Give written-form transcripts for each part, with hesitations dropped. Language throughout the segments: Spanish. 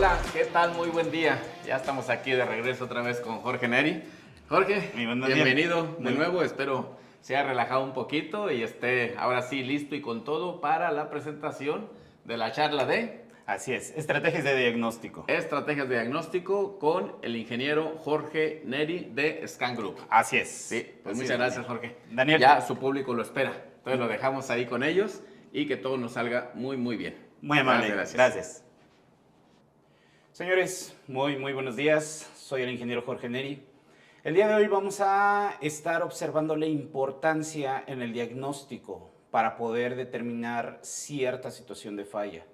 Hola, ¿qué tal? Muy buen día. Ya estamos aquí de regreso otra vez con Jorge Neri. Jorge, bienvenido de nuevo. Espero se haya relajado un poquito y esté ahora sí listo y con todo para la presentación de la charla de Así es, estrategias de diagnóstico. Estrategias de Diagnóstico con el ingeniero Jorge Neri de Scan Group. Así es. Sí, pues Así muchas es, gracias, Jorge. Daniel. Ya su público lo espera. Entonces lo dejamos ahí con ellos y que todo nos salga muy, muy bien. Muy amable. Gracias. Señores, muy buenos días. Soy el ingeniero Jorge Neri. El día de hoy vamos a estar observando la importancia en el diagnóstico para poder determinar cierta situación de falla.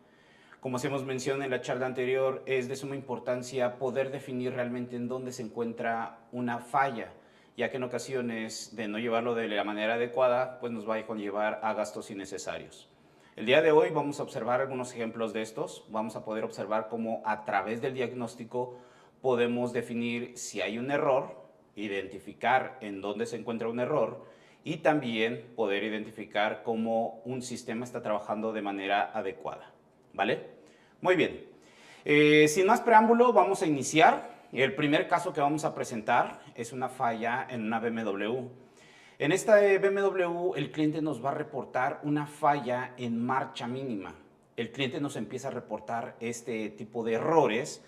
Como hacemos mención en la charla anterior, es de suma importancia poder definir realmente en dónde se encuentra una falla, ya que en ocasiones de no llevarlo de la manera adecuada, pues nos va a conllevar a gastos innecesarios. El día de hoy vamos a observar algunos ejemplos de estos. Vamos a poder observar cómo a través del diagnóstico podemos definir si hay un error, identificar en dónde se encuentra un error y también poder identificar cómo un sistema está trabajando de manera adecuada. ¿Vale? Muy bien. Sin más preámbulo, vamos a iniciar. El primer caso que vamos a presentar es una falla en una BMW. En esta BMW, el cliente nos va a reportar una falla en marcha mínima. El cliente nos empieza a reportar este tipo de errores,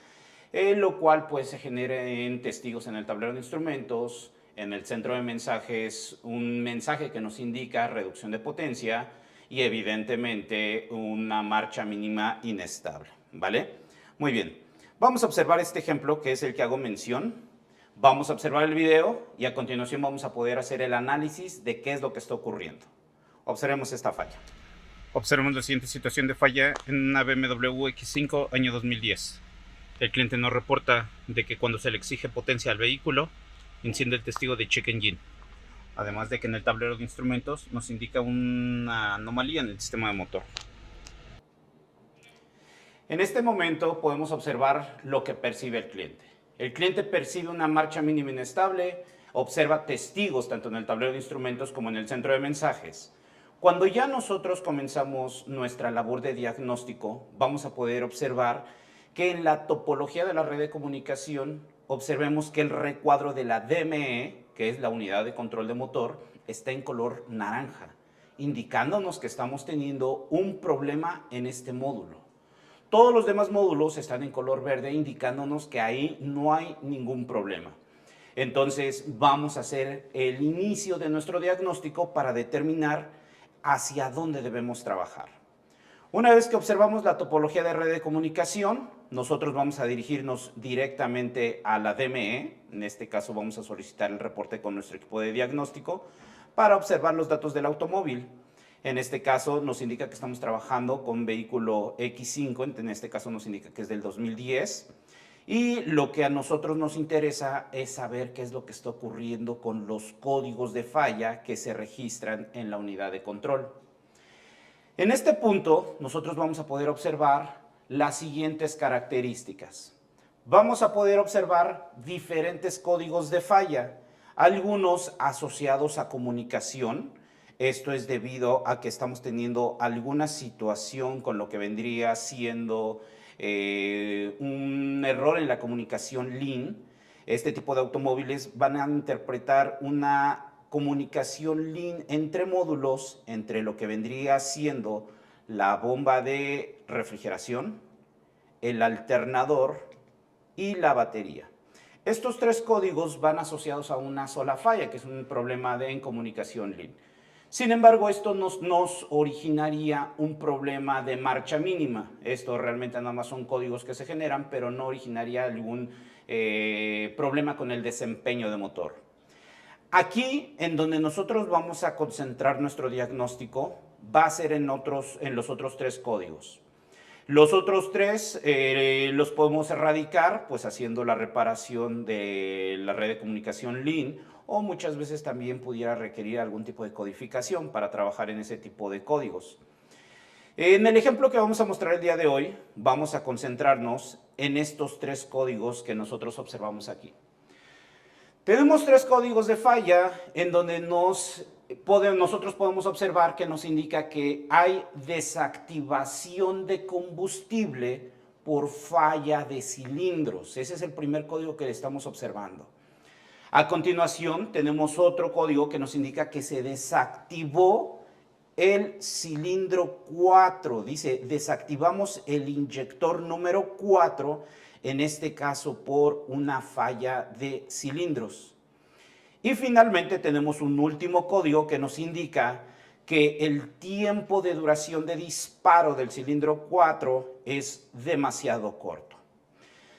lo cual pues se genera en testigos en el tablero de instrumentos, en el centro de mensajes, un mensaje que nos indica reducción de potencia, y evidentemente una marcha mínima inestable, ¿vale? Muy bien, vamos a observar este ejemplo que es el que hago mención. Vamos a observar el video y a continuación vamos a poder hacer el análisis de qué es lo que está ocurriendo. Observemos esta falla. Observemos la siguiente situación de falla en una BMW X5 año 2010. El cliente nos reporta de que cuando se le exige potencia al vehículo, enciende el testigo de check engine. Además de que en el tablero de instrumentos nos indica una anomalía en el sistema de motor. En este momento podemos observar lo que percibe el cliente. El cliente percibe una marcha mínima inestable, observa testigos tanto en el tablero de instrumentos como en el centro de mensajes. Cuando ya nosotros comenzamos nuestra labor de diagnóstico, vamos a poder observar que en la topología de la red de comunicación observemos que el recuadro de la DME, que es la unidad de control de motor, está en color naranja, indicándonos que estamos teniendo un problema en este módulo. Todos los demás módulos están en color verde, indicándonos que ahí no hay ningún problema. Entonces vamos a hacer el inicio de nuestro diagnóstico para determinar hacia dónde debemos trabajar. Una vez que observamos la topología de red de comunicación, nosotros vamos a dirigirnos directamente a la DME. En este caso vamos a solicitar el reporte con nuestro equipo de diagnóstico para observar los datos del automóvil. En este caso nos indica que estamos trabajando con vehículo X5, en este caso nos indica que es del 2010. Y lo que a nosotros nos interesa es saber qué es lo que está ocurriendo con los códigos de falla que se registran en la unidad de control. En este punto, nosotros vamos a poder observar las siguientes características. Vamos a poder observar diferentes códigos de falla, algunos asociados a comunicación. Esto es debido a que estamos teniendo alguna situación con lo que vendría siendo un error en la comunicación LIN. Este tipo de automóviles van a interpretar una comunicación LIN entre módulos, entre lo que vendría siendo la bomba de refrigeración, el alternador y la batería. Estos tres códigos van asociados a una sola falla, que es un problema en comunicación LIN. Sin embargo, esto nos originaría un problema de marcha mínima. Esto realmente nada más son códigos que se generan, pero no originaría algún problema con el desempeño de motor. Aquí, en donde nosotros vamos a concentrar nuestro diagnóstico, va a ser en los otros tres códigos. Los otros tres los podemos erradicar pues haciendo la reparación de la red de comunicación LIN, o muchas veces también pudiera requerir algún tipo de codificación para trabajar en ese tipo de códigos. En el ejemplo que vamos a mostrar el día de hoy, vamos a concentrarnos en estos tres códigos que nosotros observamos aquí. Tenemos tres códigos de falla en donde nosotros podemos observar que nos indica que hay desactivación de combustible por falla de cilindros. Ese es el primer código que estamos observando. A continuación tenemos otro código que nos indica que se desactivó el cilindro 4. Dice, desactivamos el inyector número 4, en este caso por una falla de cilindros. Y finalmente tenemos un último código que nos indica que el tiempo de duración de disparo del cilindro 4 es demasiado corto.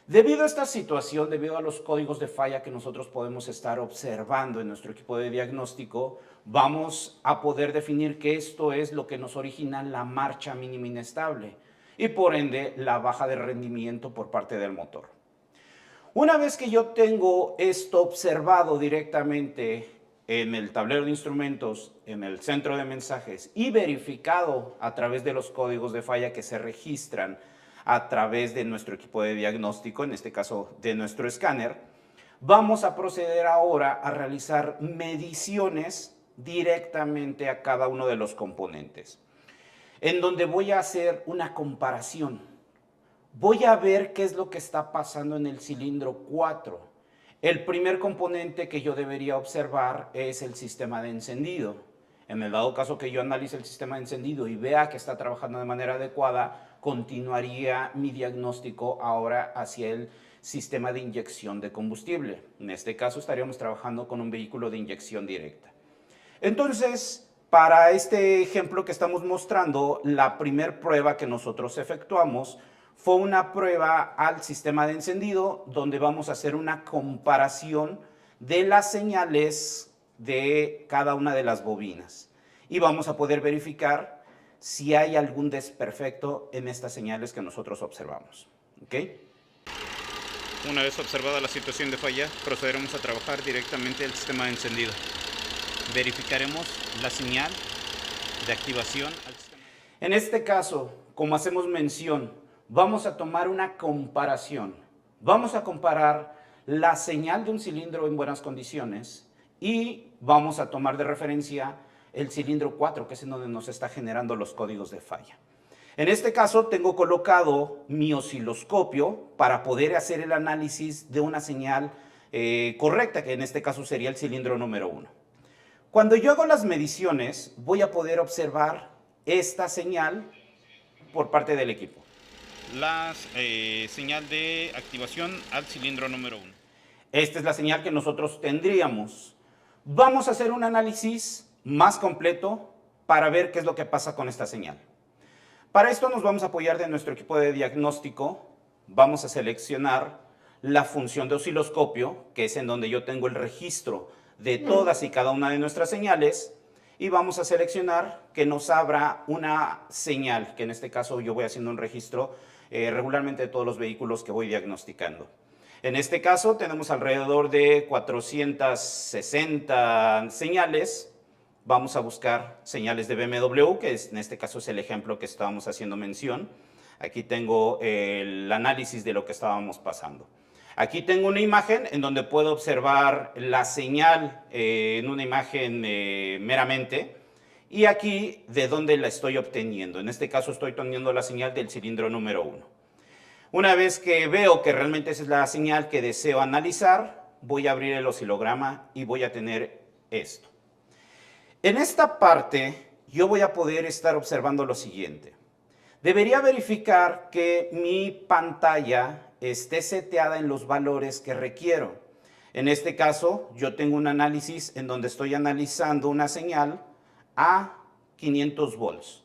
Debido a esta situación, debido a los códigos de falla que nosotros podemos estar observando en nuestro equipo de diagnóstico, vamos a poder definir que esto es lo que nos origina la marcha mínima inestable y por ende la baja de rendimiento por parte del motor. Una vez que yo tengo esto observado directamente en el tablero de instrumentos, en el centro de mensajes y verificado a través de los códigos de falla que se registran a través de nuestro equipo de diagnóstico, en este caso de nuestro escáner, vamos a proceder ahora a realizar mediciones directamente a cada uno de los componentes, en donde voy a hacer una comparación. Voy a ver qué es lo que está pasando en el cilindro 4. El primer componente que yo debería observar es el sistema de encendido. En el dado caso que yo analice el sistema de encendido y vea que está trabajando de manera adecuada, continuaría mi diagnóstico ahora hacia el sistema de inyección de combustible. En este caso estaríamos trabajando con un vehículo de inyección directa. Entonces, para este ejemplo que estamos mostrando, la primera prueba que nosotros efectuamos fue una prueba al sistema de encendido donde vamos a hacer una comparación de las señales de cada una de las bobinas y vamos a poder verificar si hay algún desperfecto en estas señales que nosotros observamos. ¿Okay? Una vez observada la situación de falla, procederemos a trabajar directamente el sistema de encendido. Verificaremos la señal de activación al sistema. En este caso, como hacemos mención, vamos a tomar una comparación. Vamos a comparar la señal de un cilindro en buenas condiciones y vamos a tomar de referencia el cilindro 4, que es en donde nos está generando los códigos de falla. En este caso tengo colocado mi osciloscopio para poder hacer el análisis de una señal correcta, que en este caso sería el cilindro número 1. Cuando yo hago las mediciones, voy a poder observar esta señal por parte del equipo. La señal de activación al cilindro número 1. Esta es la señal que nosotros tendríamos. Vamos a hacer un análisis más completo para ver qué es lo que pasa con esta señal. Para esto nos vamos a apoyar de nuestro equipo de diagnóstico. Vamos a seleccionar la función de osciloscopio, que es en donde yo tengo el registro de todas y cada una de nuestras señales, y vamos a seleccionar que nos abra una señal, que en este caso yo voy haciendo un registro regularmente de todos los vehículos que voy diagnosticando. En este caso tenemos alrededor de 460 señales. Vamos a buscar señales de BMW, que en este caso es el ejemplo que estábamos haciendo mención. Aquí tengo el análisis de lo que estábamos pasando. Aquí tengo una imagen en donde puedo observar la señal en una imagen meramente. Y aquí de dónde la estoy obteniendo. En este caso estoy obteniendo la señal del cilindro número 1. Una vez que veo que realmente esa es la señal que deseo analizar, voy a abrir el oscilograma y voy a tener esto. En esta parte yo voy a poder estar observando lo siguiente. Debería verificar que mi pantalla esté seteada en los valores que requiero. En este caso yo tengo un análisis en donde estoy analizando una señal a 500 volts.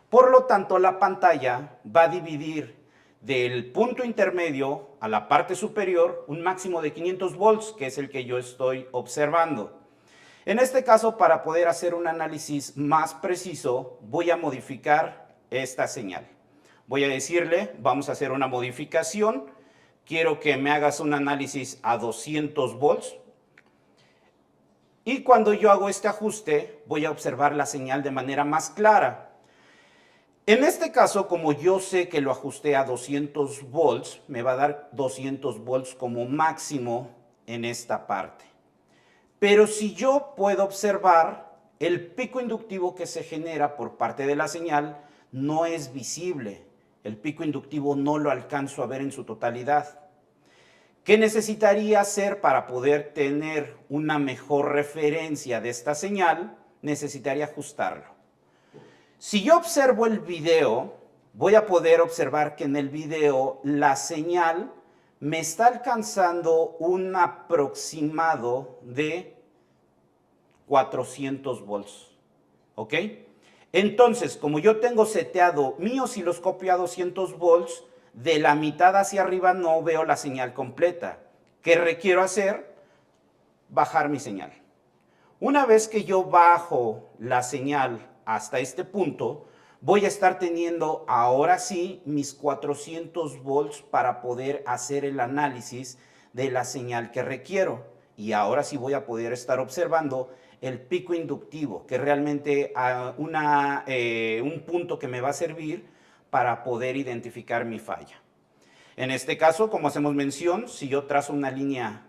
Por lo tanto, la pantalla va a dividir del punto intermedio a la parte superior un máximo de 500 volts, que es el que yo estoy observando. En este caso, para poder hacer un análisis más preciso, voy a modificar esta señal. Voy a decirle, vamos a hacer una modificación. Quiero que me hagas un análisis a 200 volts. Y cuando yo hago este ajuste, voy a observar la señal de manera más clara. En este caso, como yo sé que lo ajusté a 200 volts, me va a dar 200 volts como máximo en esta parte. Pero si yo puedo observar, el pico inductivo que se genera por parte de la señal no es visible. El pico inductivo no lo alcanzo a ver en su totalidad. ¿Qué necesitaría hacer para poder tener una mejor referencia de esta señal? Necesitaría ajustarlo. Si yo observo el video, voy a poder observar que en el video la señal me está alcanzando un aproximado de 400 volts. ¿Ok? Entonces, como yo tengo seteado mi osciloscopio a 200 volts, de la mitad hacia arriba no veo la señal completa. ¿Qué requiero hacer? Bajar mi señal. Una vez que yo bajo la señal hasta este punto, voy a estar teniendo ahora sí mis 400 volts para poder hacer el análisis de la señal que requiero. Y ahora sí voy a poder estar observando el pico inductivo, que es realmente un punto que me va a servir para poder identificar mi falla. En este caso, como hacemos mención, si yo trazo una línea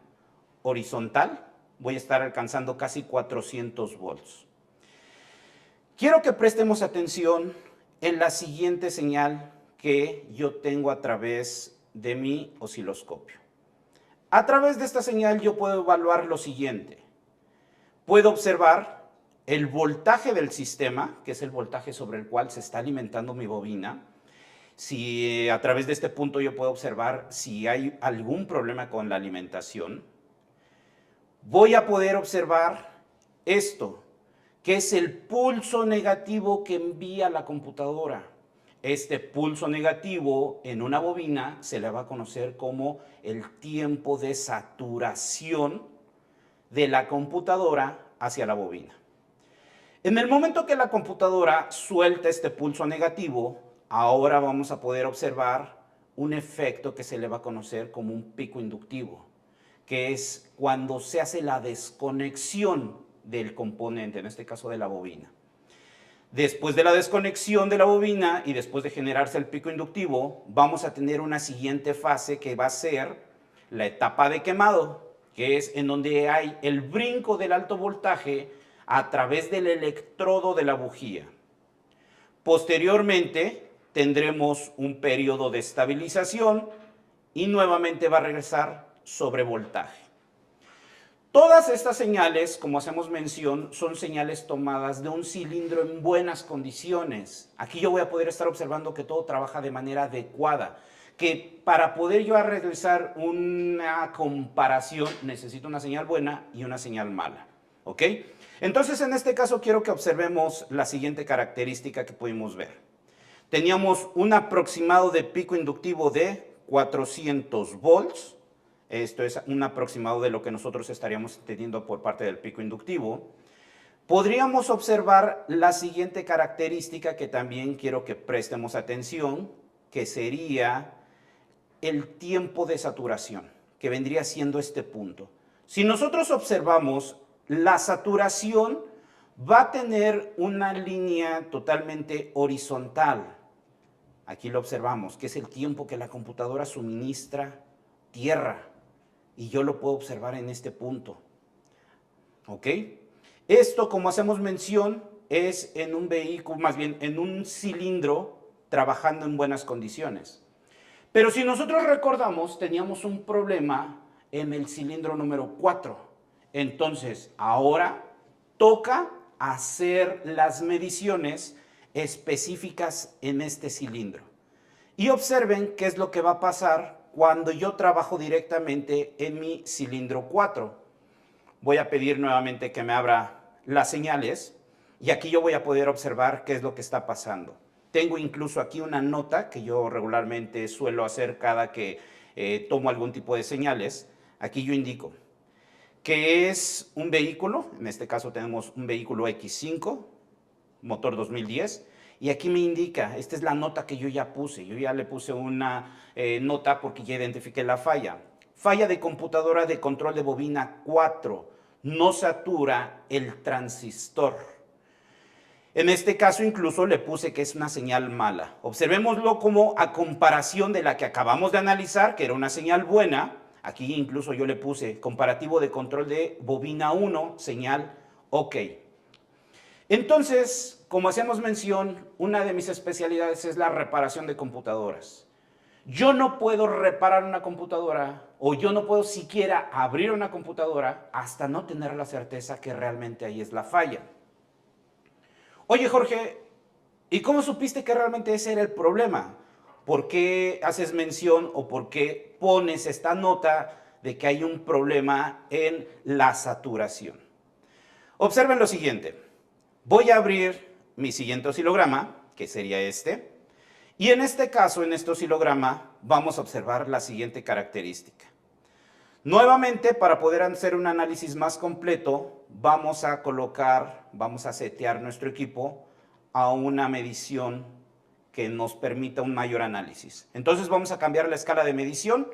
horizontal, voy a estar alcanzando casi 400 volts. Quiero que prestemos atención en la siguiente señal que yo tengo a través de mi osciloscopio. A través de esta señal yo puedo evaluar lo siguiente. Puedo observar el voltaje del sistema, que es el voltaje sobre el cual se está alimentando mi bobina. Si a través de este punto yo puedo observar si hay algún problema con la alimentación. Voy a poder observar esto, que es el pulso negativo que envía la computadora. Este pulso negativo en una bobina se le va a conocer como el tiempo de saturación de la computadora hacia la bobina. En el momento que la computadora suelta este pulso negativo, ahora vamos a poder observar un efecto que se le va a conocer como un pico inductivo, que es cuando se hace la desconexión del componente, en este caso de la bobina. Después de la desconexión de la bobina y después de generarse el pico inductivo, vamos a tener una siguiente fase que va a ser la etapa de quemado, que es en donde hay el brinco del alto voltaje a través del electrodo de la bujía. Posteriormente tendremos un periodo de estabilización y nuevamente va a regresar sobrevoltaje. Todas estas señales, como hacemos mención, son señales tomadas de un cilindro en buenas condiciones. Aquí yo voy a poder estar observando que todo trabaja de manera adecuada, que para poder yo realizar una comparación necesito una señal buena y una señal mala. ¿Ok? Entonces, en este caso quiero que observemos la siguiente característica que pudimos ver. Teníamos un aproximado de pico inductivo de 400 volts. Esto es un aproximado de lo que nosotros estaríamos teniendo por parte del pico inductivo. Podríamos observar la siguiente característica que también quiero que prestemos atención, que sería el tiempo de saturación, que vendría siendo este punto. Si nosotros observamos, la saturación va a tener una línea totalmente horizontal. Aquí lo observamos, que es el tiempo que la computadora suministra tierra. Y yo lo puedo observar en este punto. ¿Ok? Esto, como hacemos mención, es en un vehículo, más bien en un cilindro trabajando en buenas condiciones. Pero si nosotros recordamos, teníamos un problema en el cilindro número 4. Entonces, ahora toca hacer las mediciones específicas en este cilindro. Y observen qué es lo que va a pasar cuando yo trabajo directamente en mi cilindro 4. Voy a pedir nuevamente que me abra las señales y aquí yo voy a poder observar qué es lo que está pasando. Tengo incluso aquí una nota que yo regularmente suelo hacer cada que tomo algún tipo de señales. Aquí yo indico que es un vehículo, en este caso tenemos un vehículo X5, motor 2010, y aquí me indica, esta es la nota que yo ya puse, yo ya le puse una nota porque ya identifiqué la falla. Falla de computadora de control de bobina 4, no satura el transistor. En este caso incluso le puse que es una señal mala. Observémoslo como a comparación de la que acabamos de analizar, que era una señal buena. Aquí incluso yo le puse comparativo de control de bobina 1, señal OK. Entonces, como hacemos mención, una de mis especialidades es la reparación de computadoras. Yo no puedo reparar una computadora o yo no puedo siquiera abrir una computadora hasta no tener la certeza que realmente ahí es la falla. Oye, Jorge, ¿y cómo supiste que realmente ese era el problema? ¿Por qué haces mención o por qué pones esta nota de que hay un problema en la saturación? Observen lo siguiente. Voy a abrir mi siguiente oscilograma, que sería este. Y en este caso, en este oscilograma, vamos a observar la siguiente característica. Nuevamente, para poder hacer un análisis más completo, vamos a setear nuestro equipo a una medición que nos permita un mayor análisis. Entonces vamos a cambiar la escala de medición.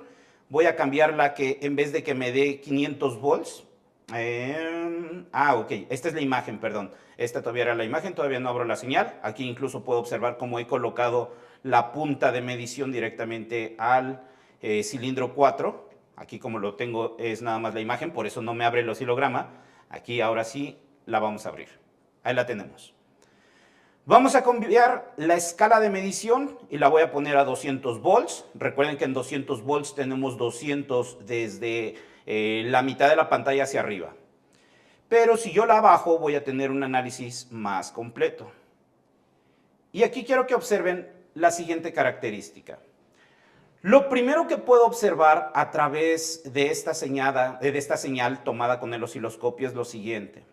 Voy a cambiarla que en vez de que me dé 500 volts, ok, esta es la imagen, perdón. Esta todavía era la imagen, todavía no abro la señal. Aquí incluso puedo observar cómo he colocado la punta de medición directamente al cilindro 4. Aquí como lo tengo es nada más la imagen, por eso no me abre el oscilograma. Aquí ahora sí la vamos a abrir. Ahí la tenemos. Vamos a cambiar la escala de medición y la voy a poner a 200 volts. Recuerden que en 200 volts tenemos 200 desde la mitad de la pantalla hacia arriba. Pero si yo la bajo voy a tener un análisis más completo. Y aquí quiero que observen la siguiente característica. Lo primero que puedo observar a través de esta señal tomada con el osciloscopio es lo siguiente.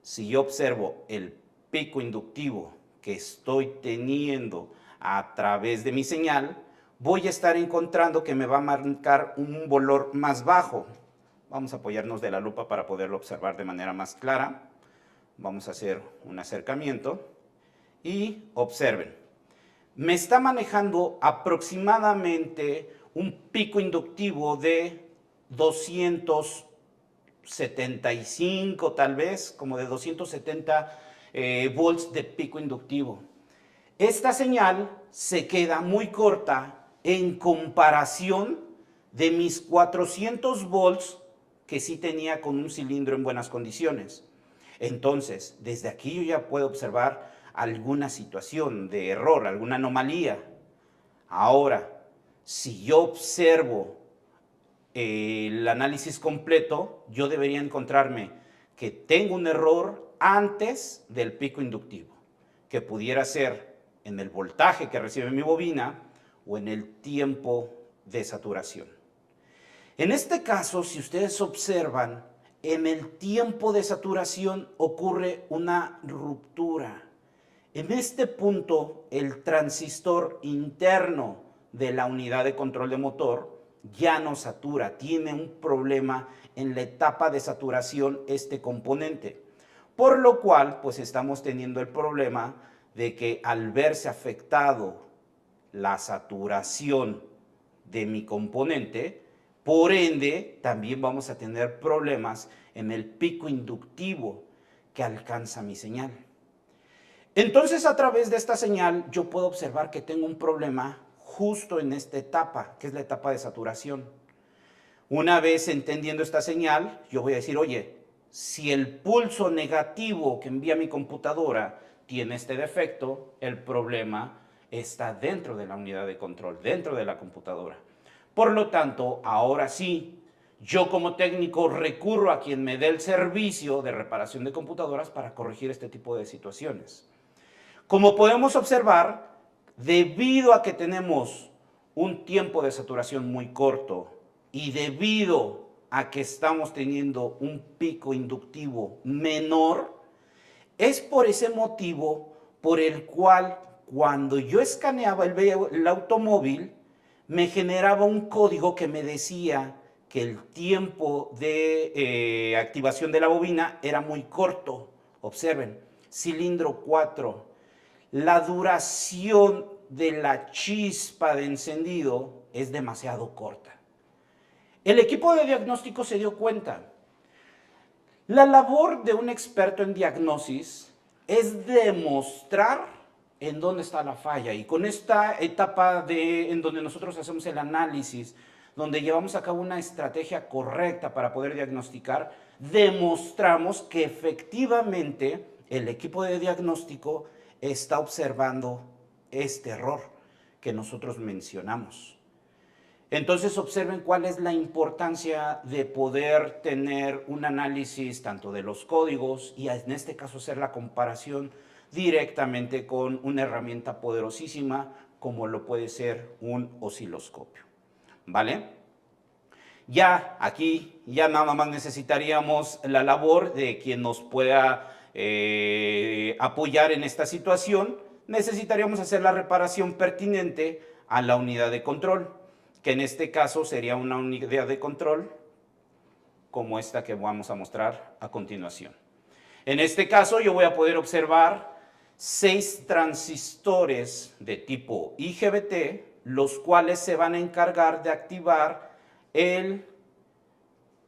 Si yo observo el pico inductivo que estoy teniendo a través de mi señal, voy a estar encontrando que me va a marcar un valor más bajo. Vamos a apoyarnos de la lupa para poderlo observar de manera más clara. Vamos a hacer un acercamiento y observen. Me está manejando aproximadamente un pico inductivo de 275 tal vez, como de 270 volts de pico inductivo. Esta señal se queda muy corta en comparación de mis 400 volts que sí tenía con un cilindro en buenas condiciones. Entonces, desde aquí yo ya puedo observar alguna situación de error, alguna anomalía. Ahora, si yo observo el análisis completo, yo debería encontrarme que tengo un error antes del pico inductivo, que pudiera ser en el voltaje que recibe mi bobina o en el tiempo de saturación. En este caso, si ustedes observan, en el tiempo de saturación ocurre una ruptura. En este punto, el transistor interno de la unidad de control de motor ya no satura, tiene un problema en la etapa de saturación este componente. Por lo cual, pues estamos teniendo el problema de que al verse afectado la saturación de mi componente, por ende, también vamos a tener problemas en el pico inductivo que alcanza mi señal. Entonces, a través de esta señal, yo puedo observar que tengo un problema justo en esta etapa, que es la etapa de saturación. Una vez entendiendo esta señal, yo voy a decir, oye, si el pulso negativo que envía mi computadora tiene este defecto, el problema está dentro de la unidad de control, dentro de la computadora. Por lo tanto, ahora sí, yo como técnico recurro a quien me dé el servicio de reparación de computadoras para corregir este tipo de situaciones. Como podemos observar, debido a que tenemos un tiempo de saturación muy corto y debido a que estamos teniendo un pico inductivo menor, es por ese motivo por el cual cuando yo escaneaba el automóvil, me generaba un código que me decía que el tiempo de activación de la bobina era muy corto. Observen, cilindro 4, la duración de la chispa de encendido es demasiado corta. El equipo de diagnóstico se dio cuenta. La labor de un experto en diagnosis es demostrar en dónde está la falla. Y con esta etapa en donde nosotros hacemos el análisis, donde llevamos a cabo una estrategia correcta para poder diagnosticar, demostramos que efectivamente el equipo de diagnóstico está observando este error que nosotros mencionamos. Entonces observen cuál es la importancia de poder tener un análisis tanto de los códigos y en este caso hacer la comparación directamente con una herramienta poderosísima como lo puede ser un osciloscopio. ¿Vale? Ya aquí, ya nada más necesitaríamos la labor de quien nos pueda apoyar en esta situación. Necesitaríamos hacer la reparación pertinente a la unidad de control, que en este caso sería una unidad de control como esta que vamos a mostrar a continuación. En este caso yo voy a poder observar 6 transistores de tipo IGBT, los cuales se van a encargar de activar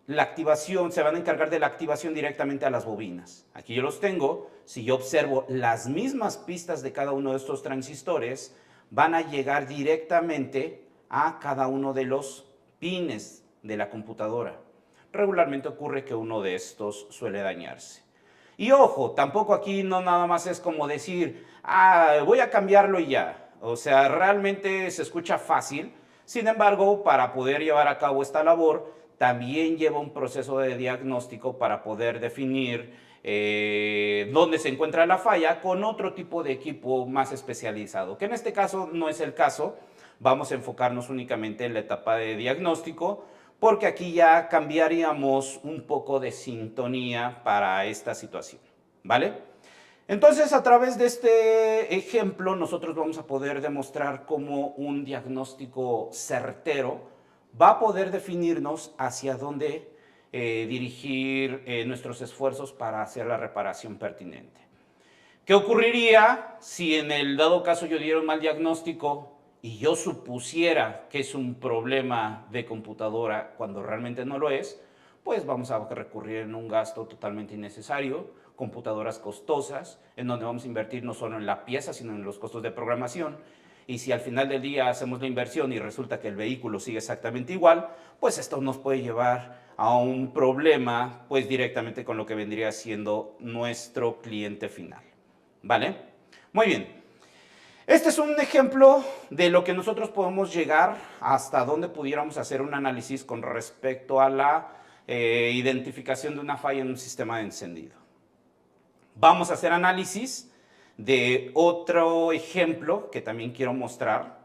la activación directamente a las bobinas. Aquí yo los tengo. Si yo observo las mismas pistas de cada uno de estos transistores, van a llegar directamente a cada uno de los pines de la computadora. Regularmente ocurre que uno de estos suele dañarse. Y ojo, tampoco aquí no nada más es como decir, voy a cambiarlo y ya. O sea, realmente se escucha fácil. Sin embargo, para poder llevar a cabo esta labor, también lleva un proceso de diagnóstico para poder definir dónde se encuentra la falla con otro tipo de equipo más especializado, que en este caso no es el caso. Vamos a enfocarnos únicamente en la etapa de diagnóstico, porque aquí ya cambiaríamos un poco de sintonía para esta situación, ¿vale? Entonces, a través de este ejemplo, nosotros vamos a poder demostrar cómo un diagnóstico certero va a poder definirnos hacia dónde dirigir nuestros esfuerzos para hacer la reparación pertinente. ¿Qué ocurriría si en el dado caso yo diera un mal diagnóstico y yo supusiera que es un problema de computadora cuando realmente no lo es? Pues vamos a recurrir en un gasto totalmente innecesario, computadoras costosas, en donde vamos a invertir no solo en la pieza, sino en los costos de programación. Y si al final del día hacemos la inversión y resulta que el vehículo sigue exactamente igual, pues esto nos puede llevar a un problema, pues directamente con lo que vendría siendo nuestro cliente final. ¿Vale? Muy bien. Este es un ejemplo de lo que nosotros podemos llegar hasta donde pudiéramos hacer un análisis con respecto a la identificación de una falla en un sistema de encendido. Vamos a hacer análisis de otro ejemplo que también quiero mostrar.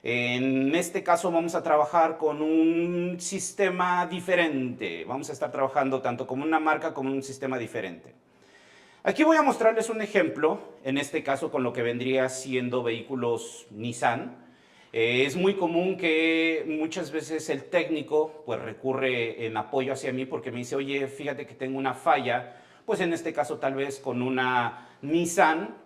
En este caso vamos a trabajar con un sistema diferente. Vamos a estar trabajando tanto con una marca como un sistema diferente. Aquí voy a mostrarles un ejemplo, en este caso con lo que vendría siendo vehículos Nissan. Es muy común que muchas veces el técnico pues recurre en apoyo hacia mí porque me dice, oye, fíjate que tengo una falla, pues en este caso tal vez con una Nissan,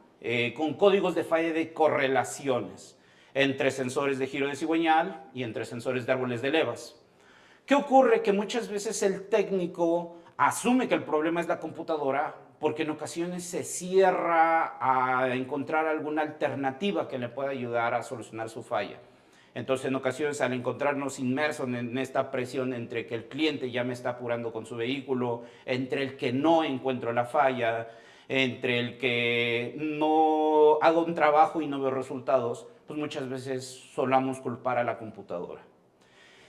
con códigos de falla de correlaciones entre sensores de giro de cigüeñal y entre sensores de árboles de levas. ¿Qué ocurre? Que muchas veces el técnico asume que el problema es la computadora porque en ocasiones se cierra a encontrar alguna alternativa que le pueda ayudar a solucionar su falla. Entonces, en ocasiones, al encontrarnos inmersos en esta presión entre que el cliente ya me está apurando con su vehículo, entre el que no encuentro la falla, entre el que no hago un trabajo y no veo resultados, pues muchas veces solamos culpar a la computadora.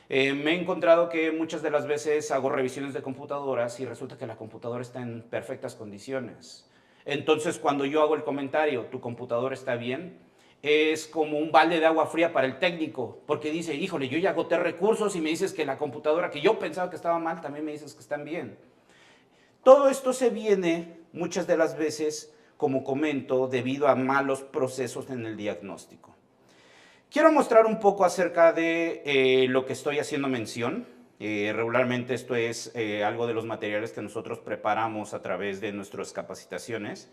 Me he encontrado que muchas de las veces hago revisiones de computadoras y resulta que la computadora está en perfectas condiciones. Entonces, cuando yo hago el comentario, tu computadora está bien, es como un balde de agua fría para el técnico, porque dice, híjole, yo ya agoté recursos y me dices que la computadora que yo pensaba que estaba mal, también me dices que están bien. Todo esto se viene muchas de las veces, como comento, debido a malos procesos en el diagnóstico. Quiero mostrar un poco acerca de lo que estoy haciendo mención. Regularmente esto es algo de los materiales que nosotros preparamos a través de nuestras capacitaciones.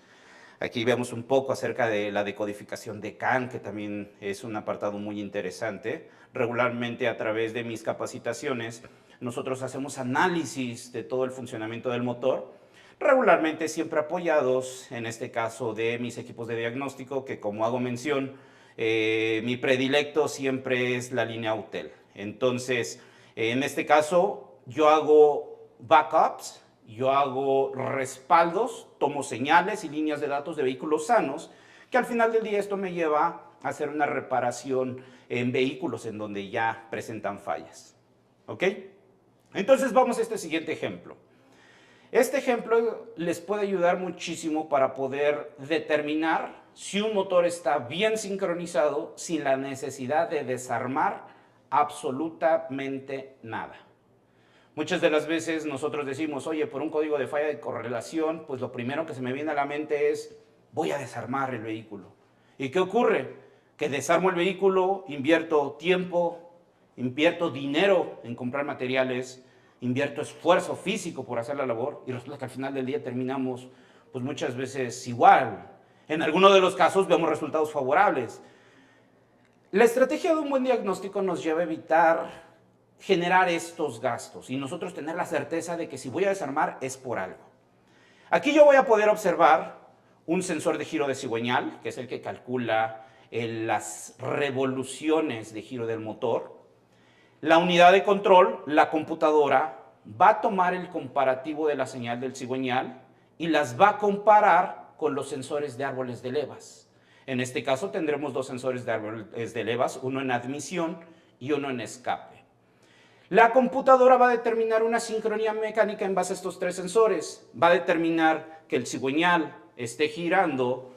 Aquí vemos un poco acerca de la decodificación de CAN, que también es un apartado muy interesante. Regularmente a través de mis capacitaciones nosotros hacemos análisis de todo el funcionamiento del motor, regularmente siempre apoyados, en este caso, de mis equipos de diagnóstico, que como hago mención, mi predilecto siempre es la línea Autel. Entonces, en este caso, yo hago backups yo hago respaldos, tomo señales y líneas de datos de vehículos sanos, que al final del día esto me lleva a hacer una reparación en vehículos en donde ya presentan fallas. ¿Ok? Entonces vamos a este siguiente ejemplo. Este ejemplo les puede ayudar muchísimo para poder determinar si un motor está bien sincronizado sin la necesidad de desarmar absolutamente nada. Muchas de las veces nosotros decimos, oye, por un código de falla de correlación, pues lo primero que se me viene a la mente es, voy a desarmar el vehículo. ¿Y qué ocurre? Que desarmo el vehículo, invierto tiempo, invierto dinero en comprar materiales, invierto esfuerzo físico por hacer la labor y resulta que al final del día terminamos pues muchas veces igual. En algunos de los casos vemos resultados favorables. La estrategia de un buen diagnóstico nos lleva a evitar generar estos gastos y nosotros tener la certeza de que si voy a desarmar es por algo. Aquí yo voy a poder observar un sensor de giro de cigüeñal, que es el que calcula las revoluciones de giro del motor. La unidad de control, la computadora, va a tomar el comparativo de la señal del cigüeñal y las va a comparar con los sensores de árboles de levas. En este caso tendremos dos sensores de árboles de levas, uno en admisión y uno en escape. La computadora va a determinar una sincronía mecánica en base a estos tres sensores. Va a determinar que el cigüeñal esté girando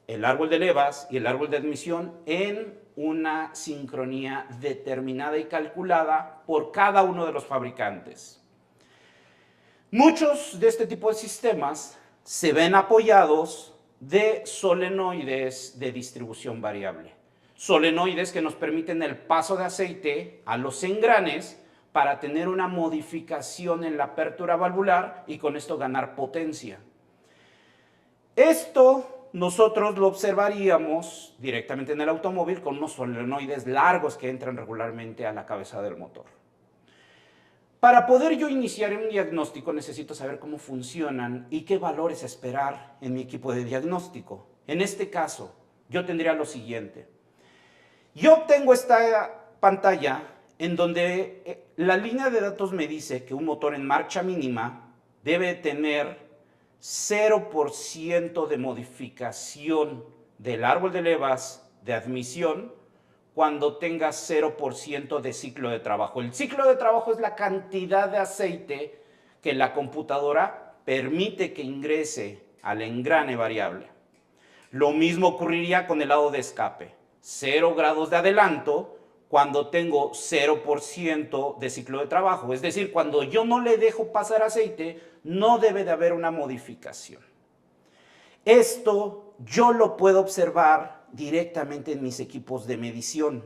el árbol de levas y el árbol de admisión en una sincronía determinada y calculada por cada uno de los fabricantes. Muchos de este tipo de sistemas se ven apoyados de solenoides de distribución variable. Solenoides que nos permiten el paso de aceite a los engranes para tener una modificación en la apertura valvular y con esto ganar potencia. Esto nosotros lo observaríamos directamente en el automóvil con unos solenoides largos que entran regularmente a la cabeza del motor. Para poder yo iniciar un diagnóstico necesito saber cómo funcionan y qué valores esperar en mi equipo de diagnóstico. En este caso, yo tendría lo siguiente. Yo obtengo esta pantalla en donde la línea de datos me dice que un motor en marcha mínima debe tener 0% de modificación del árbol de levas de admisión cuando tenga 0% de ciclo de trabajo. El ciclo de trabajo es la cantidad de aceite que la computadora permite que ingrese al engrane variable. Lo mismo ocurriría con el lado de escape. 0 grados de adelanto cuando tengo 0% de ciclo de trabajo. Es decir, cuando yo no le dejo pasar aceite, no debe de haber una modificación. Esto yo lo puedo observar directamente en mis equipos de medición.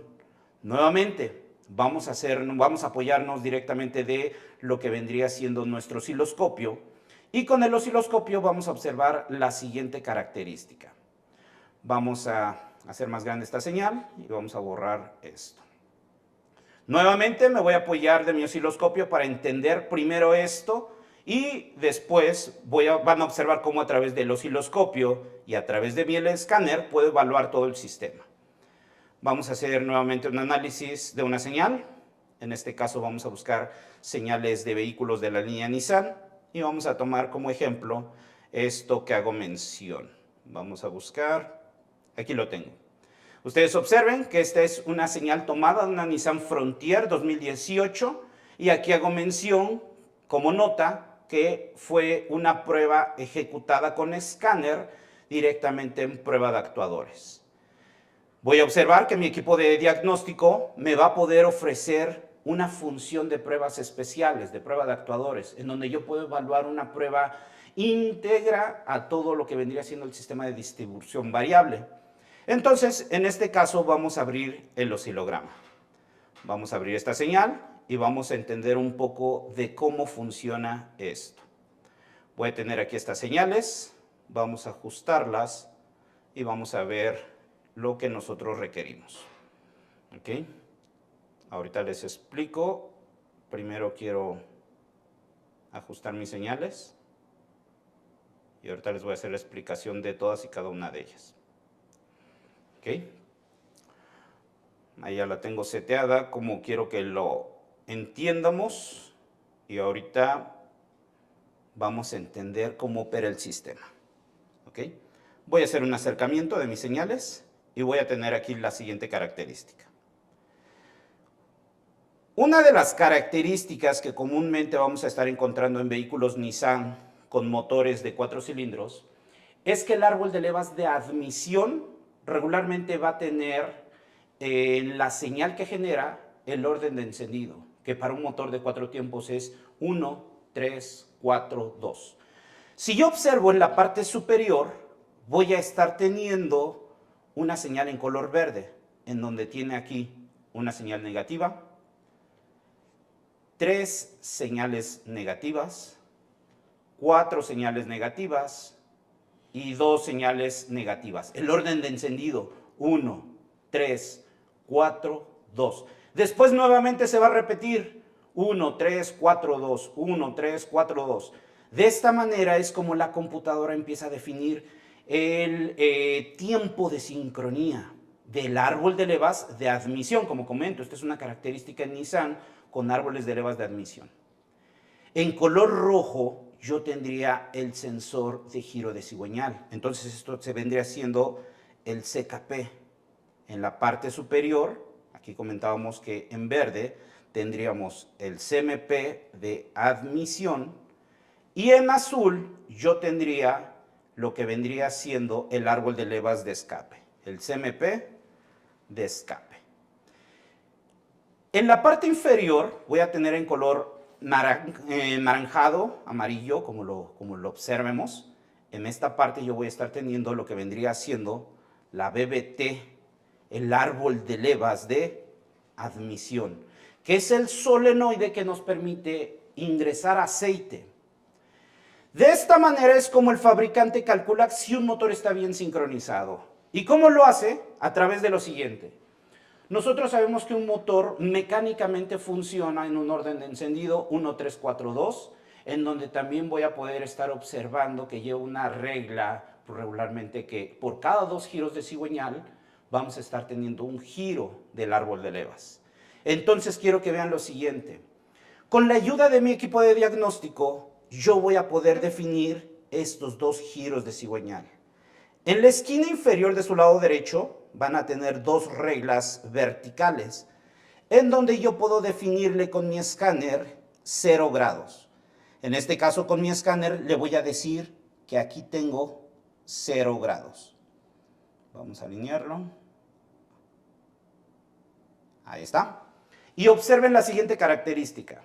Nuevamente, vamos a apoyarnos directamente de lo que vendría siendo nuestro osciloscopio. Y con el osciloscopio vamos a observar la siguiente característica. Vamos a hacer más grande esta señal y vamos a borrar esto. Nuevamente me voy a apoyar de mi osciloscopio para entender primero esto y después van a observar cómo a través del osciloscopio y a través de mi escáner puedo evaluar todo el sistema. Vamos a hacer nuevamente un análisis de una señal. En este caso vamos a buscar señales de vehículos de la línea Nissan y vamos a tomar como ejemplo esto que hago mención. Vamos a buscar, aquí lo tengo. Ustedes observen que esta es una señal tomada de una Nissan Frontier 2018 y aquí hago mención como nota que fue una prueba ejecutada con escáner directamente en prueba de actuadores. Voy a observar que mi equipo de diagnóstico me va a poder ofrecer una función de pruebas especiales, de prueba de actuadores, en donde yo puedo evaluar una prueba íntegra a todo lo que vendría siendo el sistema de distribución variable. Entonces, en este caso vamos a abrir el oscilograma. Vamos a abrir esta señal y vamos a entender un poco de cómo funciona esto. Voy a tener aquí estas señales, vamos a ajustarlas y vamos a ver lo que nosotros requerimos. ¿Ok? Ahorita les explico. Primero quiero ajustar mis señales y ahorita les voy a hacer la explicación de todas y cada una de ellas. ¿Ok? Ahí ya la tengo seteada como quiero que lo entiendamos y ahorita vamos a entender cómo opera el sistema. ¿Ok? Voy a hacer un acercamiento de mis señales y voy a tener aquí la siguiente característica. Una de las características que comúnmente vamos a estar encontrando en vehículos Nissan con motores de 4 cilindros es que el árbol de levas de admisión regularmente va a tener en la señal que genera el orden de encendido, que para un motor de 4 tiempos es 1, 3, 4, 2. Si yo observo en la parte superior, voy a estar teniendo una señal en color verde, en donde tiene aquí una señal negativa, 3 señales negativas, 4 señales negativas y 2 señales negativas. El orden de encendido, 1, 3, 4, 2. Después nuevamente se va a repetir, 1, 3, 4, 2, 1, 3, 4, 2. De esta manera es como la computadora empieza a definir el tiempo de sincronía del árbol de levas de admisión. Como comento, esta es una característica en Nissan con árboles de levas de admisión. En color rojo yo tendría el sensor de giro de cigüeñal. Entonces esto se vendría siendo el CKP. En la parte superior, aquí comentábamos que en verde tendríamos el CMP de admisión y en azul yo tendría lo que vendría siendo el árbol de levas de escape, el CMP de escape. En la parte inferior voy a tener en color naranjado, amarillo, como lo observemos. En esta parte yo voy a estar teniendo lo que vendría siendo la BBT, el árbol de levas de admisión, que es el solenoide que nos permite ingresar aceite. De esta manera es como el fabricante calcula si un motor está bien sincronizado. ¿Y cómo lo hace? A través de lo siguiente. Nosotros sabemos que un motor mecánicamente funciona en un orden de encendido 1, 3, 4, 2, en donde también voy a poder estar observando que lleva una regla regularmente que por cada 2 giros de cigüeñal vamos a estar teniendo un giro del árbol de levas. Entonces quiero que vean lo siguiente. Con la ayuda de mi equipo de diagnóstico, yo voy a poder definir estos 2 giros de cigüeñal. En la esquina inferior de su lado derecho van a tener 2 reglas verticales, en donde yo puedo definirle con mi escáner 0 grados. En este caso con mi escáner le voy a decir que aquí tengo 0 grados. Vamos a alinearlo. Ahí está. Y observen la siguiente característica.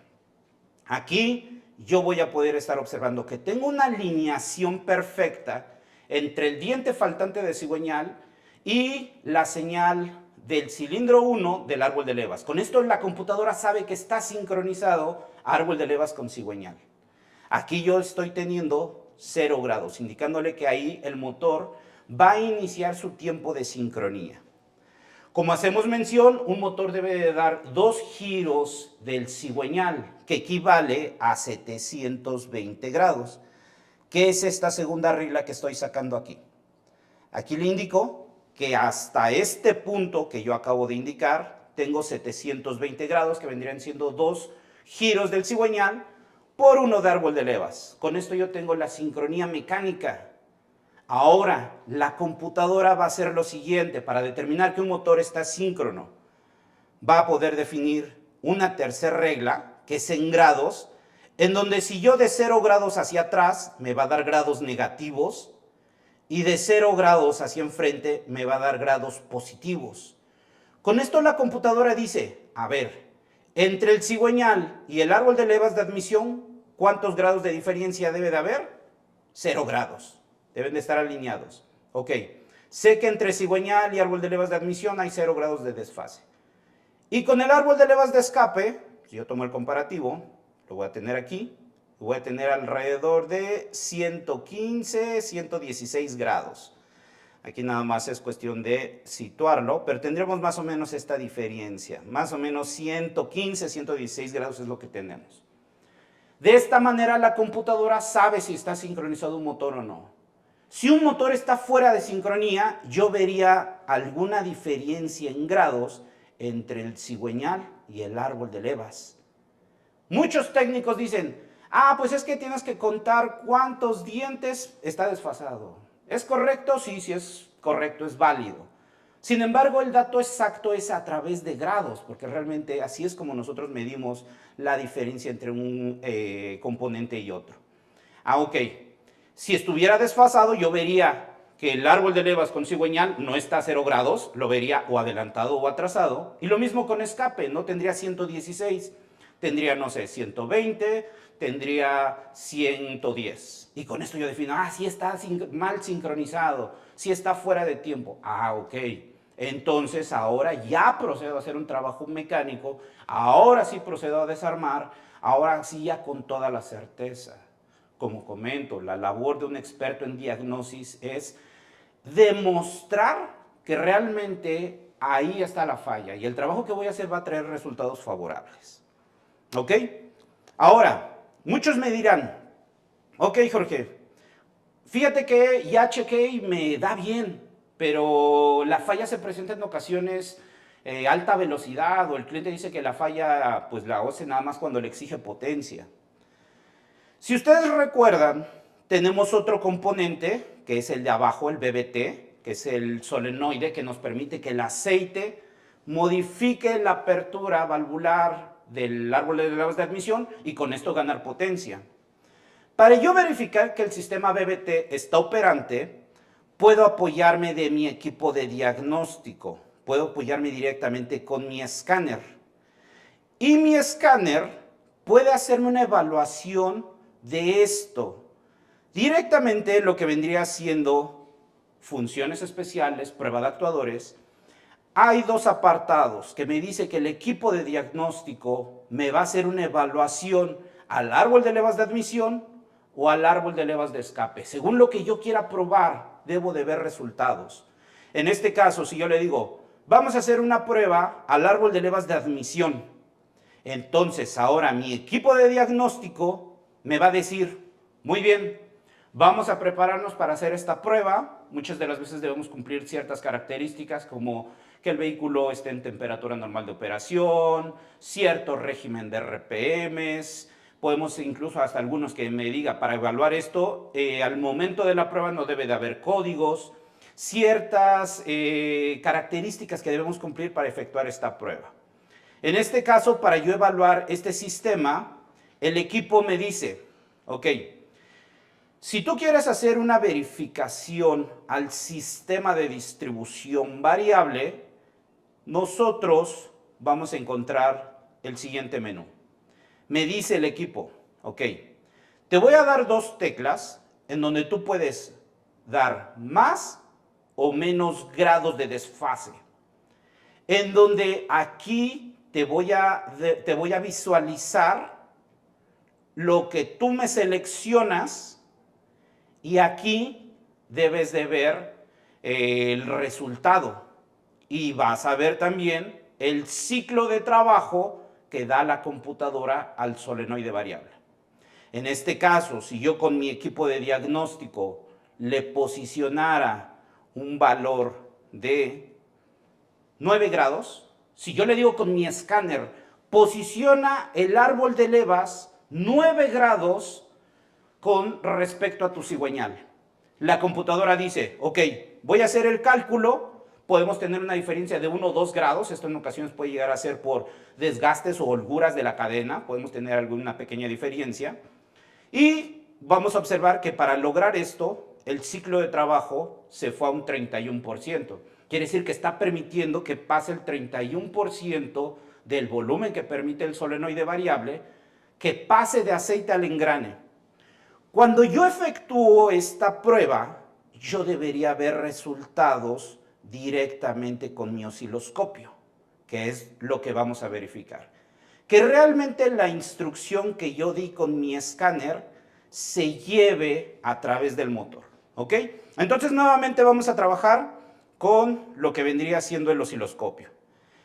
Aquí yo voy a poder estar observando que tengo una alineación perfecta entre el diente faltante de cigüeñal y la señal del cilindro 1 del árbol de levas. Con esto la computadora sabe que está sincronizado árbol de levas con cigüeñal. Aquí yo estoy teniendo 0 grados, indicándole que ahí el motor va a iniciar su tiempo de sincronía. Como hacemos mención, un motor debe de dar 2 giros del cigüeñal, que equivale a 720 grados. ¿Qué es esta segunda regla que estoy sacando aquí? Aquí le indico que hasta este punto que yo acabo de indicar, tengo 720 grados, que vendrían siendo 2 giros del cigüeñal por 1 de árbol de levas. Con esto yo tengo la sincronía mecánica. Ahora, la computadora va a hacer lo siguiente, para determinar que un motor está síncrono. Va a poder definir una tercera regla, que es en grados, en donde si yo de 0 grados hacia atrás, me va a dar grados negativos, y de 0 grados hacia enfrente, me va a dar grados positivos. Con esto la computadora dice, a ver, entre el cigüeñal y el árbol de levas de admisión, ¿cuántos grados de diferencia debe de haber? 0 grados. Deben de estar alineados. Ok, sé que entre cigüeñal y árbol de levas de admisión hay 0 grados de desfase. Y con el árbol de levas de escape, si yo tomo el comparativo, lo voy a tener aquí, voy a tener alrededor de 115, 116 grados. Aquí nada más es cuestión de situarlo, pero tendremos más o menos esta diferencia. Más o menos 115, 116 grados es lo que tenemos. De esta manera la computadora sabe si está sincronizado un motor o no. Si un motor está fuera de sincronía, yo vería alguna diferencia en grados entre el cigüeñal y el árbol de levas. Muchos técnicos dicen, Ah, pues es que tienes que contar cuántos dientes está desfasado. ¿Es correcto? Sí, sí es correcto, es válido. Sin embargo, el dato exacto es a través de grados, porque realmente así es como nosotros medimos la diferencia entre un componente y otro. Ah, ok. Si estuviera desfasado, yo vería que el árbol de levas con cigüeñal no está a 0 grados, lo vería o adelantado o atrasado. Y lo mismo con escape, no tendría 116, tendría, no sé, 120, tendría 110. Y con esto yo defino, sí está mal sincronizado, sí está fuera de tiempo. Ah, ok. Entonces ahora ya procedo a hacer un trabajo mecánico, ahora sí procedo a desarmar, ahora sí ya con toda la certeza. Como comento, la labor de un experto en diagnosis es demostrar que realmente ahí está la falla y el trabajo que voy a hacer va a traer resultados favorables. ¿Ok? Ahora, muchos me dirán, ok, Jorge, fíjate que ya chequé y me da bien, pero la falla se presenta en ocasiones alta velocidad o el cliente dice que la falla pues la hace nada más cuando le exige potencia. Si ustedes recuerdan, tenemos otro componente, que es el de abajo, el BBT, que es el solenoide que nos permite que el aceite modifique la apertura valvular del árbol de levas de admisión y con esto ganar potencia. Para yo verificar que el sistema BBT está operante, puedo apoyarme de mi equipo de diagnóstico, puedo apoyarme directamente con mi escáner. Y mi escáner puede hacerme una evaluación de esto. Directamente lo que vendría siendo funciones especiales, prueba de actuadores, hay dos apartados que me dice que el equipo de diagnóstico me va a hacer una evaluación al árbol de levas de admisión o al árbol de levas de escape. Según lo que yo quiera probar, debo de ver resultados. En este caso, si yo le digo, vamos a hacer una prueba al árbol de levas de admisión, entonces ahora mi equipo de diagnóstico me va a decir, muy bien, vamos a prepararnos para hacer esta prueba. Muchas de las veces debemos cumplir ciertas características como que el vehículo esté en temperatura normal de operación, cierto régimen de RPMs, podemos incluso hasta algunos que me diga, para evaluar esto, al momento de la prueba no debe de haber códigos, ciertas características que debemos cumplir para efectuar esta prueba. En este caso, para yo evaluar este sistema, el equipo me dice, ok, si tú quieres hacer una verificación al sistema de distribución variable, nosotros vamos a encontrar el siguiente menú. Me dice el equipo, ok, te voy a dar dos teclas en donde tú puedes dar más o menos grados de desfase. En donde aquí te voy a visualizar lo que tú me seleccionas y aquí debes de ver el resultado y vas a ver también el ciclo de trabajo que da la computadora al solenoide variable. En este caso, si yo con mi equipo de diagnóstico le posicionara un valor de 9 grados, si yo le digo con mi escáner, posiciona el árbol de levas 9 grados con respecto a tu cigüeñal. La computadora dice, ok, voy a hacer el cálculo, podemos tener una diferencia de 1 o 2 grados, esto en ocasiones puede llegar a ser por desgastes o holguras de la cadena, podemos tener alguna pequeña diferencia, y vamos a observar que para lograr esto, el ciclo de trabajo se fue a un 31%. Quiere decir que está permitiendo que pase el 31% del volumen que permite el solenoide variable, que pase de aceite al engrane. Cuando yo efectúo esta prueba, yo debería ver resultados directamente con mi osciloscopio, que es lo que vamos a verificar. Que realmente la instrucción que yo di con mi escáner se lleve a través del motor, ¿ok? Entonces nuevamente vamos a trabajar con lo que vendría siendo el osciloscopio.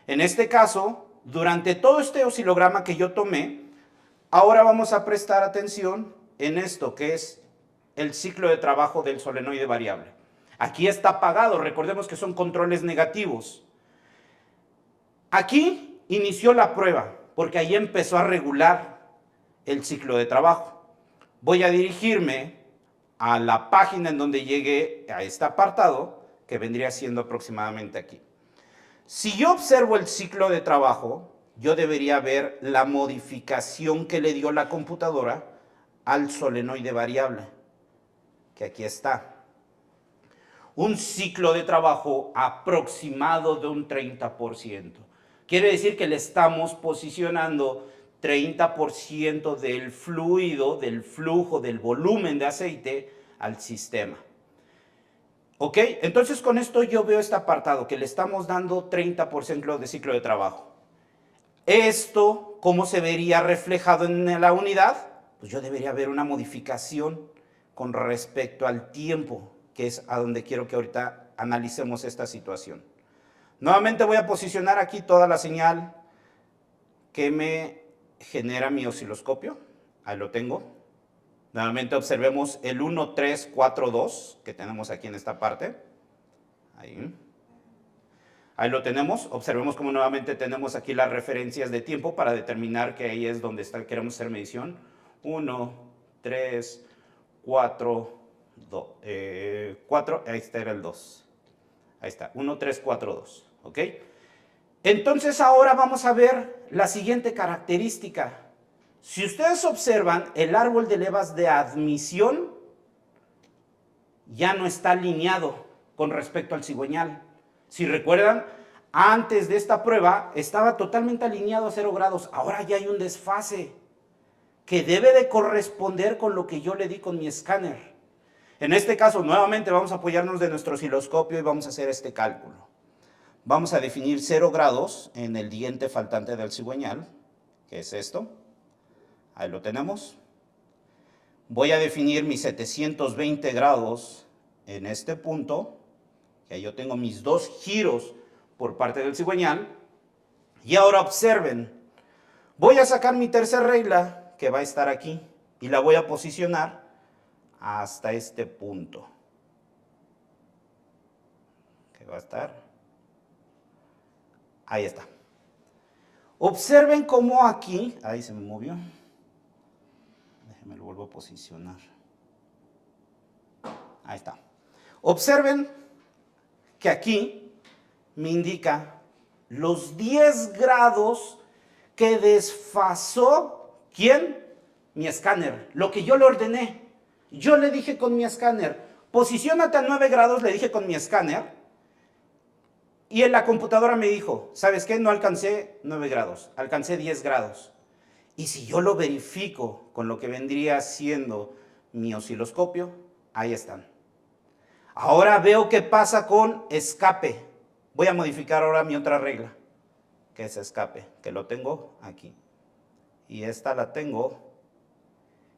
En este caso, durante todo este oscilograma que yo tomé, ahora vamos a prestar atención en esto que es el ciclo de trabajo del solenoide variable. Aquí está apagado, recordemos que son controles negativos. Aquí inició la prueba, porque ahí empezó a regular el ciclo de trabajo. voy a dirigirme a la página en donde llegué a este apartado, que vendría siendo aproximadamente aquí. Si yo observo el ciclo de trabajo, yo debería ver la modificación que le dio la computadora al solenoide variable, que aquí está. Un ciclo de trabajo aproximado de un 30%. Quiere decir que le estamos posicionando 30% del fluido, del flujo, del volumen de aceite al sistema. ¿Ok? Entonces con esto yo veo este apartado, que le estamos dando 30% de ciclo de trabajo. Esto, ¿cómo se vería reflejado en la unidad? Pues yo debería ver una modificación con respecto al tiempo, que es a donde quiero que ahorita analicemos esta situación. Nuevamente voy a posicionar aquí toda la señal que me genera mi osciloscopio. Ahí lo tengo. Nuevamente observemos el 1, 3, 4, 2 que tenemos aquí en esta parte. Ahí lo tenemos. Observemos cómo nuevamente tenemos aquí las referencias de tiempo para determinar que ahí es donde queremos hacer medición. 1, 3, 4, 2. 4, ahí está, era el 2. Ahí está, 1, 3, 4, 2. ¿Ok? Entonces ahora vamos a ver la siguiente característica. Si ustedes observan, el árbol de levas de admisión ya no está alineado con respecto al cigüeñal. Si recuerdan, antes de esta prueba estaba totalmente alineado a 0 grados. Ahora ya hay un desfase que debe de corresponder con lo que yo le di con mi escáner. En este caso, nuevamente vamos a apoyarnos de nuestro osciloscopio y vamos a hacer este cálculo. Vamos a definir 0 grados en el diente faltante del cigüeñal, que es esto. Ahí lo tenemos. Voy a definir mis 720 grados en este punto, que yo tengo mis 2 giros por parte del cigüeñal. Y ahora observen, voy a sacar mi tercera regla, que va a estar aquí, y la voy a posicionar hasta este punto, que va a estar, ahí está. Observen cómo aquí, ahí se me movió, déjenme lo vuelvo a posicionar, ahí está. Observen que aquí me indica los 10 grados que desfasó, ¿quién? Mi escáner, lo que yo le ordené. Yo le dije con mi escáner, posiciónate a 9 grados, le dije con mi escáner, y en la computadora me dijo, ¿sabes qué? No alcancé 9 grados, alcancé 10 grados. Y si yo lo verifico con lo que vendría siendo mi osciloscopio, ahí están. Ahora veo qué pasa con escape. Voy a modificar ahora mi otra regla, que es escape, que lo tengo aquí. Y esta la tengo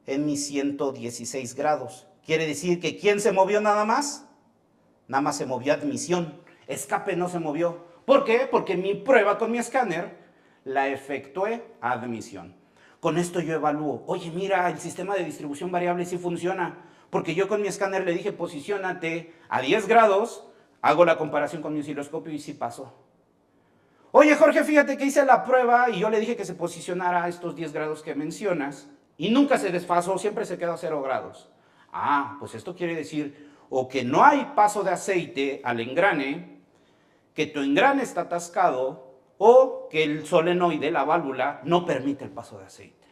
en mis 116 grados. Quiere decir que ¿quién se movió nada más? Nada más se movió admisión. Escape no se movió. ¿Por qué? Porque mi prueba con mi escáner la efectué a admisión. Con esto yo evalúo. Oye, mira, el sistema de distribución variable sí funciona. Porque yo con mi escáner le dije, posiciónate a 10 grados. Hago la comparación con mi osciloscopio y sí pasó. Oye, Jorge, fíjate que hice la prueba y yo le dije que se posicionara a estos 10 grados que mencionas y nunca se desfasó, siempre se quedó a 0 grados. Ah, pues esto quiere decir o que no hay paso de aceite al engrane, que tu engrane está atascado o que el solenoide, la válvula, no permite el paso de aceite.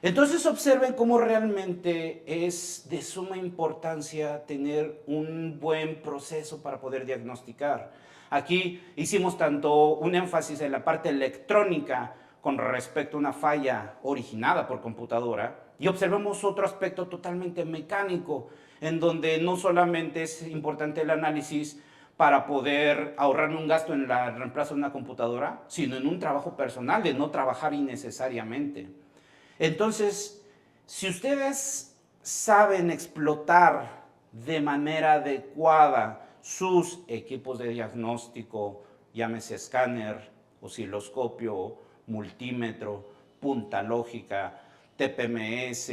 Entonces observen cómo realmente es de suma importancia tener un buen proceso para poder diagnosticar. Aquí hicimos tanto un énfasis en la parte electrónica con respecto a una falla originada por computadora y observamos otro aspecto totalmente mecánico en donde no solamente es importante el análisis para poder ahorrarme un gasto en el reemplazo de una computadora, sino en un trabajo personal de no trabajar innecesariamente. Entonces, si ustedes saben explotar de manera adecuada sus equipos de diagnóstico, llámese escáner, osciloscopio, multímetro, punta lógica, TPMS,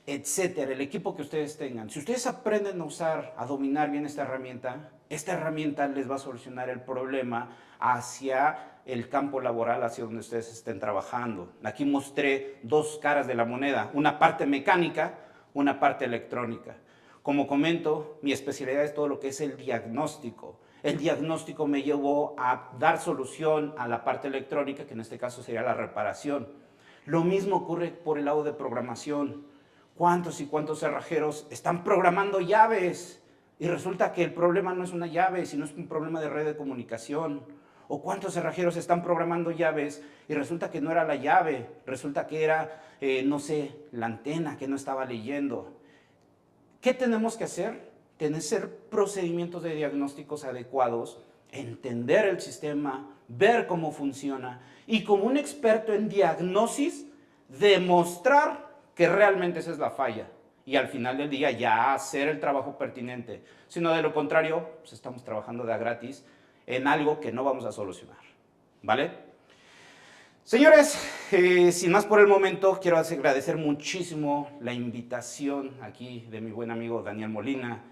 etcétera, el equipo que ustedes tengan, si ustedes aprenden a usar, a dominar bien esta herramienta, Esta herramienta les va a solucionar el problema hacia el campo laboral, hacia donde ustedes estén trabajando. Aquí mostré dos caras de la moneda, una parte mecánica, una parte electrónica. Como comento, mi especialidad es todo lo que es el diagnóstico. El diagnóstico me llevó a dar solución a la parte electrónica, que en este caso sería la reparación. Lo mismo ocurre por el lado de programación. ¿Cuántos y cuántos cerrajeros están programando llaves? Y resulta que el problema no es una llave, sino es un problema de red de comunicación. ¿O cuántos cerrajeros están programando llaves y resulta que no era la llave? Resulta que era, no sé, la antena que no estaba leyendo. ¿Qué tenemos que hacer? Tener procedimientos de diagnósticos adecuados, entender el sistema, ver cómo funciona y como un experto en diagnosis, demostrar que realmente esa es la falla y al final del día ya hacer el trabajo pertinente. Si no, de lo contrario, pues estamos trabajando de a gratis en algo que no vamos a solucionar. ¿Vale? Señores, sin más por el momento, quiero agradecer muchísimo la invitación aquí de mi buen amigo Daniel Molina,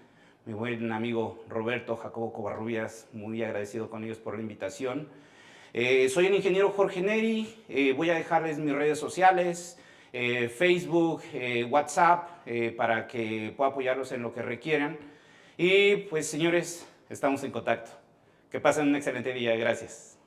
mi buen amigo Roberto Jacobo Covarrubias, muy agradecido con ellos por la invitación. Soy el ingeniero Jorge Neri, voy a dejarles mis redes sociales, Facebook, WhatsApp, para que pueda apoyarlos en lo que requieran. Y pues señores, estamos en contacto. Que pasen un excelente día, gracias.